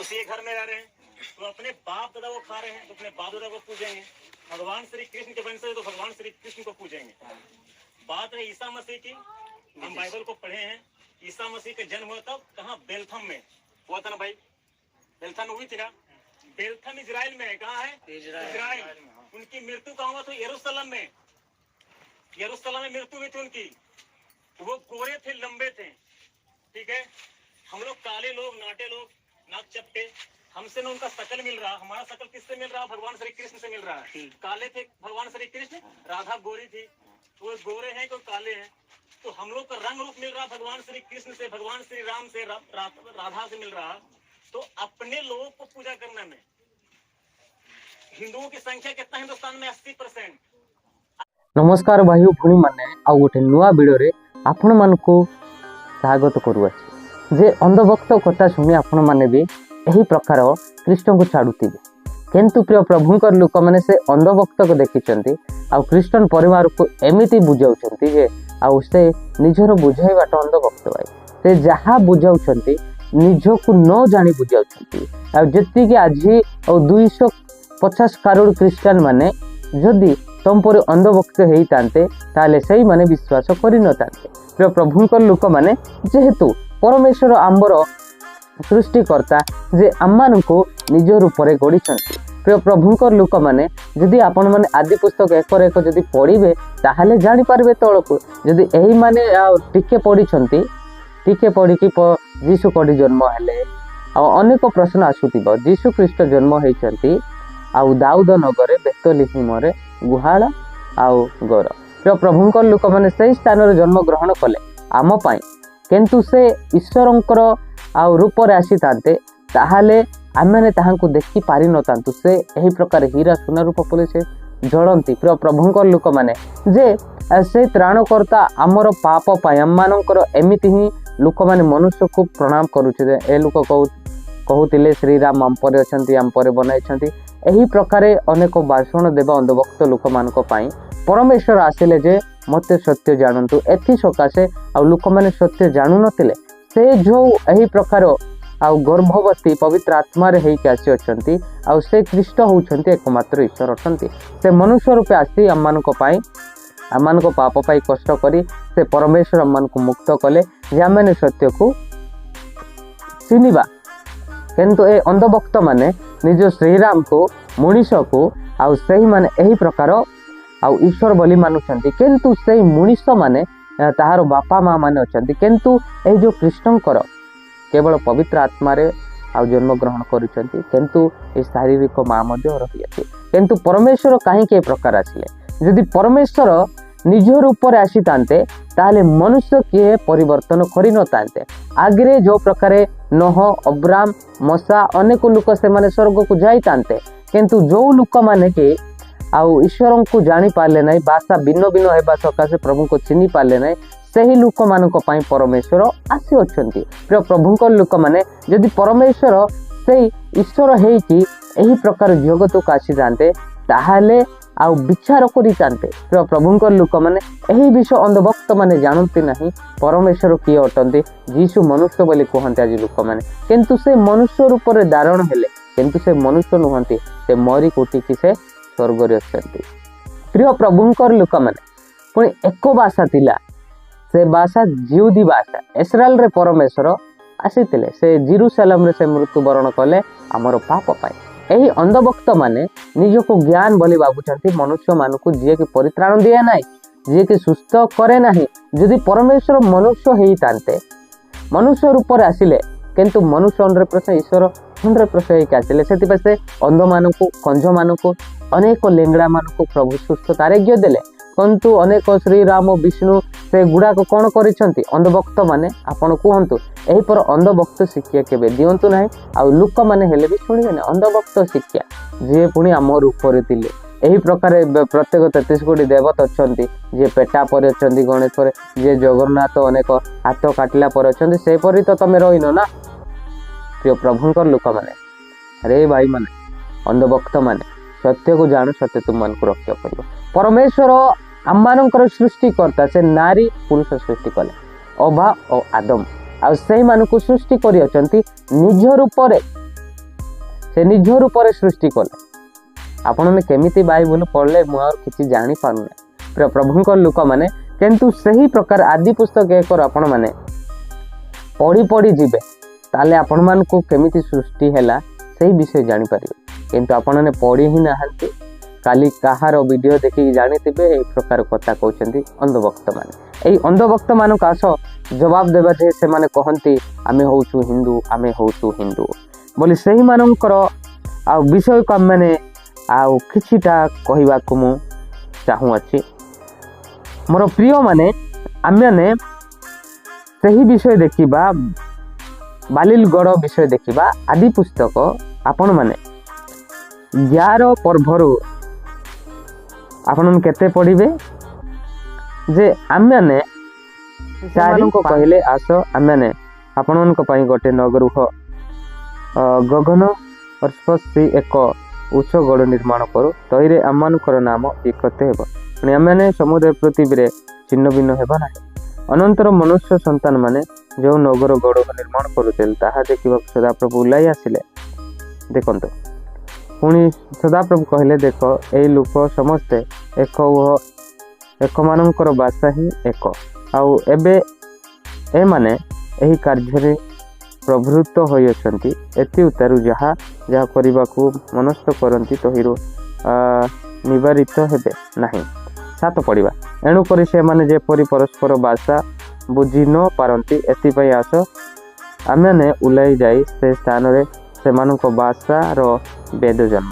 उसी घर में रह रहे हैं, तो अपने बाप दादा को खा रहे हैं तो अपने बाप दादा को पूजेंगे। भगवान श्री कृष्ण के वंश से तो भगवान श्री कृष्ण को पूजेंगे। बात है ईसा मसीह की, हम बाइबल को पढ़े हैं। ईसा मसीह का जन्म हुआ तब कहाँ? बेलथम में हुआ था ना भाई, बेलथम हुई थी ना। बेलथम इजराइल में है। कहाँ है? इजराइल। उनकी मृत्यु कहाँ हुआ? तो यरूशलेम में। यरूशलेम में मृत्यु हुई थी उनकी। वो गोरे थे, लंबे थे, ठीक है। हम लोग काले लोग, नाटे लोग, नाक चपटे, हमसे ना उनका शकल मिल रहा। हमारा शकल किससे मिल रहा? भगवान श्री कृष्ण से मिल रहा है। काले थे भगवान श्री कृष्ण, राधा गोरी थी, वो गोरे हैं कोई काले हैं। तो हम लोग का रंग रूप मिल रहा भगवान श्री कृष्ण से, भगवान श्री राम से, राधा से मिल रहा। तो अपने लोगों को पूजा करने में हिंदुओं की संख्या कितना? हिंदुस्तान में 80%। नमस्कार भाई भूणी मैंने आउ गोटे नुआ वीडियो आपण मानकु स्वागत करुआछि। जे अंधभक्त कथा शुणी आपण माने भी यही प्रकार कृष्ण को छाड़ुथिबे, किंतु प्रिय प्रभुंकर लोक मैंने से अंधभक्त को देखिचंती आउ कृष्ण परिवार को एमिति बुझाउछंती जे आउ से निजर बुझाइबाट अंधभक्त भाई से जहा बुझाउछंती निजको न जानी बुझाउछंती। आउ जेति कि आज 250 करोड़ क्रिश्चियन माने जदि तुम पर अंधभक्त होते ताले सही माने विश्वास करि नतांते। प्रिय प्रभुंकर लोक माने जेहेतु परमेश्वर आंबर सृष्टिकर्ता जे आम को निज रूप में गढ़ी। प्रिय प्रभुंकर लोक मैंने जदि आपण मैंने आदि पुस्तक 1 जदि पढ़े ताहले जानी पारबे तलकू। जदि यही माने टिके पढ़ी टिके पढ़ी जीशु कड़ी जन्म हेले अनेक प्रश्न आसुथिबो। जीशु ख्रीष्ट जन्म होइछंती आउ दाऊद नगर बेतलिहिम रे गुहाल आउ गोर। प्रिय प्रभुंकर लोक मैंने से स्थान रे जन्म ग्रहण कले आम पाई, किंतु से ईश्वरंकर आउ रूप रे आसी तांते ताहाले आमे ताहांकु देखि पारि नतांतु। से एही प्रकार हीरा सुना रूप पले से जळंती। प्रिय प्रभुंकर लोक माने जे से त्राणकर्ता आमर पाप पाई आम मानकर एमिति ही लोक माने मनुष्य को प्रणाम करूछे। ए लोक कहूतिले श्रीराम आम पर अछंती, आम पर बनाइछंती। एही प्रकार अनेक भाषण देवा अंधभक्त लोक मानक पाई परमेश्वर आसिले जे मते सत्य जानतु। एथि सकाशे आ लोक माने सत्य जानू नथिले से जो एही प्रकार आउ गर्भवती पवित्र आत्मा रे हेकि आसी अछंती आउ से ख्रीष्ट होउछंती एकमात्र ईश्वर अछंती। से मनुष्य रूपे आसी आम मानक पाई आम मानक पाप पाई कष्ट करी से परमेश्वर आम मानक मुक्त कले जे आम माने सत्य को चिनिबा। किंतु ए अंधभक्त माने निज श्रीराम को मनीष को आउ सही माने एही प्रकार आउ ईश्वर बोली मानुछंती। किंतु सही मनीष माने ताहार बापा माँ माने अछंती, किंतु ए जो कृष्णकर केवल पवित्र आत्मा रे आउ जन्म ग्रहण करूछंती, किंतु ए शारीरिक माँ मध्ये रही अछि। किंतु परमेश्वर काहे के प्रकार आसिले? यदि परमेश्वर निज रूप रे आसी तांते ताले मनुष्य किए परिवर्तन करि न तांते। आगरे जो प्रकार नोह, अब्राम, मूसा अनेक लोक से माने स्वर्ग को जाई तांते, किंतु जो लोक माने के आउ ईश्वर को जानी पारले नहीं, भाषा भिन्न भिन्न हेबा सकाशे प्रभु को चिनी पारले नहीं, सही लोक मानक पई परमेश्वर आसी अछंती। प्रिय प्रभुंकर लोक माने जदि परमेश्वर सही ईश्वर हेई कि एही प्रकार जगत को आसी जाते ताहाले आउ विचार करि जाते। प्रिय प्रभुंकर लोक माने एही विषय अंधभक्त माने जानती नहीं परमेश्वर किए अटंती। जीशु मनुष्य बोली कहते आज लोक माने, किंतु से मनुष्य रूप रे धारण हेले, किंतु से मनुष्य नुहंती, से मरी कोटिकी से स्वर्ग रे अछंती। प्रिय प्रभुंकर लोक माने पुणी एक भाषा थिला, से भाषा जिहुदी भाषा। इस्राएल रे परमेश्वर आसीतिले, से जेरूशलेम रे से मृत्युवरण कले आमर पाप पाई। एही अंधभक्त माने निजको ज्ञान बोली भाबुछंती मनुष्य मानकु जे कि परित्राण दिए नाही, जे कि सुस्थ करे नाही। जदि परमेश्वर मनुष्य हेई तांते, मनुष्य रूप रे आसिले, किंतु मनुष्य 100% ईश्वर 100% हेई आसिले। सेति से अंध मानकु, कंझ मानकु, अनेक लेंगड़ा मानकु प्रभु सुस्थ आरोग्य देले। किंतु अनेक श्रीराम विष्णु से गुड़ाक कौन करिसंती? अंधभक्त माने आपण कहंतु एही पर अंधभक्त शिक्षा केबे दियंतु नाही। आ लोक माने हेले भी सुनिबे ना अंधभक्त शिक्षा जे पुणी आम रूप रे थिले। एही प्रकार प्रत्येक 33 कोटी देवता अछंती, जे पेटा पर अछंती गणेश पर, जे जगन्नाथ अनेक हाथ काटिला पर अछंती, से परि तो तमे रहिनो ना। प्रिय प्रभुंकर लोक माने अरे भाई माने अंधभक्त माने सत्य को जानो, सत्य तुम मन को रक्षा करियो। परमेश्वर आम मानकर सृष्टि करता, से नारी पुरुष सृष्टि कले अभा और आदम, आ से मानकु सृष्टि करि अछंती निज रूप रे से निज रूप से सृष्टि कले आपण केमिति बाइबल पढ़ले मुझे किसी जानी पारुना प्रभुंकर लोक मैंने किंतु सही प्रकार आदि पुस्तक एक आपण मैंने पढ़ी पढ़ी जीवे ताले आपण मान को केमिति सृष्टि हैला सही विषय जानी पारिबे किंतु आपण ने पढ़ी ही नाहंती काली कहार वीडियो देखिक जानीते यही प्रकार कथा कहते अंधभक्त मैंने यही अंधभक्त मान आस जवाब देवा जे से माने कहती आमे होचु हिंदू आमे होचु हिंदू बोली सही मानकर आ विषय को मैंने आउ किछिटा कहवा को मु चाहूँगी मोर प्रिय माने आमे सही विषय देखिबा बालिलगढ़ विषय देखिबा आदि पुस्तक आपण माने 11 पर्वरु आपण केते पढ़िबे जे आमे चारि को कहले आस आमे आपण गोटे नगरुह गगन स्पर्शी एक उच्च गढ़ निर्माण करू तईरे आमर नाम एकते हेब पुणी आमे समुद्र पृथ्वी छिन्न भिन्न हेब ना अनंतर मनुष्य संतान माने जो नगर गढ़ निर्माण करुते ताहा देखा सदाप्रभु उल्लाई आसिले देखंतु पुणी सदाप्रभु कहले देख ए लोक समस्ते एक मानकर भाषा ही एक आउ एबे ए माने एही कार्य प्रवृत्त होई अछंती एति उतारू जहा जहा करबा को मनस्थ करंती तहिरो निवारित हेबे नाही सात पढ़िबा एणु करी से माने जेपरि परस्पर भाषा बुझी न पारंती एतिपई आस आमे उलाई जाई से स्थान रे सेमानक भाषा रो वेद जन्म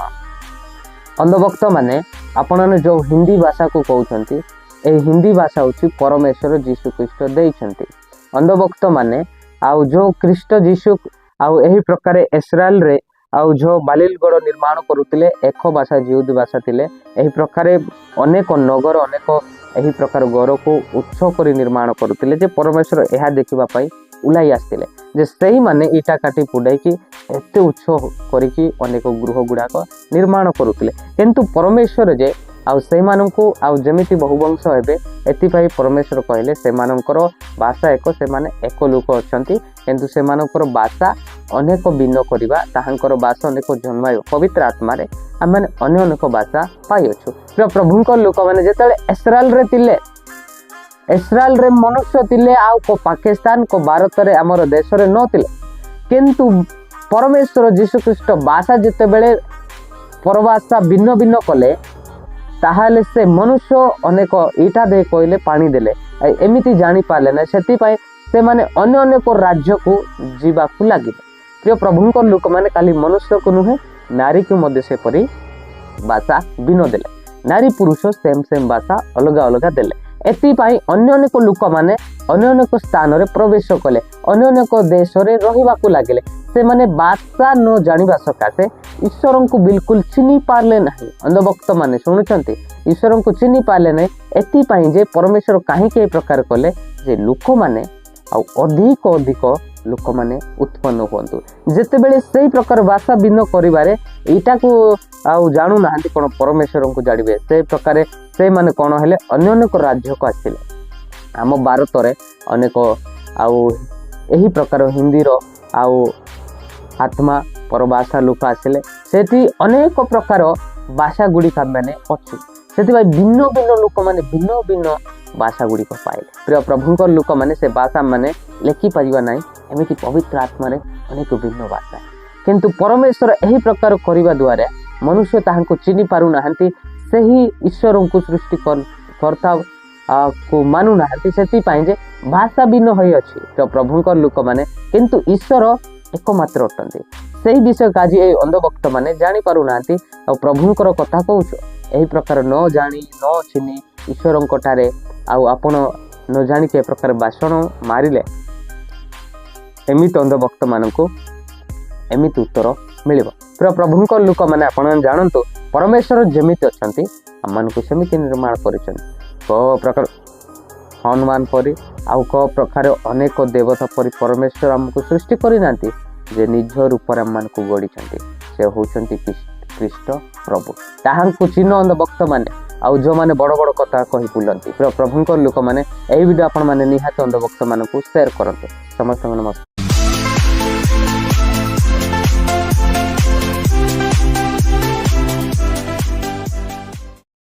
अंधभक्त माने आपण जो हिंदी भाषा को कहउछंती ए हिंदी भाषा होची परमेश्वर जीशु ख्रीष्ट देइछंती अंधभक्त माने आउ जो ख्रीष्ट जीशु आउ एही प्रकार इस्राएल रे आउ जो बालिलगढ़ निर्माण करुतिले एक भाषा जिहुदी भाषा थिले एही प्रकार अनेक नगर अनेक एही प्रकार गढ़ को उच्च करी निर्माण करुतिले जे परमेश्वर एहा देखिबा पई उलाई आस्तिले जे सही माने इटा काटी पुडाई की एते उच्च करिकी अनेक गृह गुड़ाक निर्माण करुतिले किंतु परमेश्वर जे आउ से मानकु आउ जमिति बहुवंश हेबे एतिपई परमेश्वर कहले से मानकर भाषा एक से माने एक लोक अछंती किंतु से मानकर भाषा अनेक भिन्न करिबा ताहांकर भाषा अनेक जन्माय पवित्र आत्मा रे आम माने अन्य अनेक भाषा पाई अछु प्रभुंकर लोक माने जेतले इस्राएल रे तिले इस्राएल रे मनुष्य तिले आउ को पाकिस्तान को भारत रे हमर देश रे न तिले किंतु परमेश्वर जीशु ख्रीष्ट भाषा जेते बेले परभाषा भिन्न भिन्न कले ताहाले से मनुष्य अनेक ईटा दे कहले पानी देले एमिति जानी पाले ना सेति से माने अन्य अनेक राज्य को जीवा को लगे प्रिय प्रभुंकर लोक माने खाली मनुष्य को नुहे नारी को मध्य से परी भाषा भिन्न देले नारी पुरुष सेम सेम भाषा अलग अलग देले एतिपाई अन्य अनेक लोक माने अन्य अनेक स्थान रे प्रवेश कले अन्य अनेक देश रे रहिबा को लागले से माने भाषा न जानिबा सकाशे ईश्वर को बिल्कुल चिनी पारले नहीं अंधभक्त माने शुणुचंती ईश्वर को चिनी पारले नहीं एतिपाई जे परमेश्वर काहे के प्रकार कले जे लोक माने आ अधिक अधिक लोक माने उत्पन्न होंतु जेतेबेले सही प्रकार भाषा भिन्न करिबारे एटा को आउ जानू नाहंती कोन परमेश्वर को जानिबे से प्रकार से माने कोन हेले अन्य अनेक राज्य को आसिले आम भारत रे अनेक आउ एही प्रकार हिंदी रो आउ आत्मा परभाषा लोक आसिले सेठी अनेक प्रकार भाषा गुडी माने अछि सेति भिन्न भिन्न लोक माने भिन्न भिन्न भाषा गुडी को पाइले प्रिय प्रभुंकर लोक माने से भाषा माने लेखि परिबा नाही एमिति पवित्र आत्मा रे अनेक भिन्न भाषा किंतु परमेश्वर एही प्रकार करिबा द्वारा मनुष्य ताहांको चिनी पारु नाहंती सही ईश्वर को सृष्टि करता को मानु नाहंती सेति पाई जे भाषा भिन्न होई अछि तो प्रभुंकर लोक माने किंतु ईश्वर एकमात्र अटंती सही विषय काजी ए अंधभक्त माने जानि पारु नाहंती आ प्रभुंकर कथा कहउछ एही प्रकार न जानी न चिनी ईश्वर ठारे आउ आपण न जानी के प्रकार भाषण मारिले एमित अंधभक्त मानकु एमित उत्तर मिलिबो प्रिय प्रभुंकर लोक माने आपण जानंतु परमेश्वर जेमिति अछंती हमनकु सेमिति निर्माण करिसंती को प्रकार हनुमान परी आउ को प्रकार अनेक देवता परी परमेश्वर हमकु सृष्टि करि नांती जे निज रूप रे हमनकु गढिसंती से होचंती ख्रीष्ट प्रभु ताहांकु चिन्ह अंधभक्त माने आउ जो माने बड़ बड़ कथा कहि बुलंती प्रभुंकर लोक माने एही वीडियो आपण माने निहात अंधभक्त मानकु शेयर करंतु समस्त नमस्कार।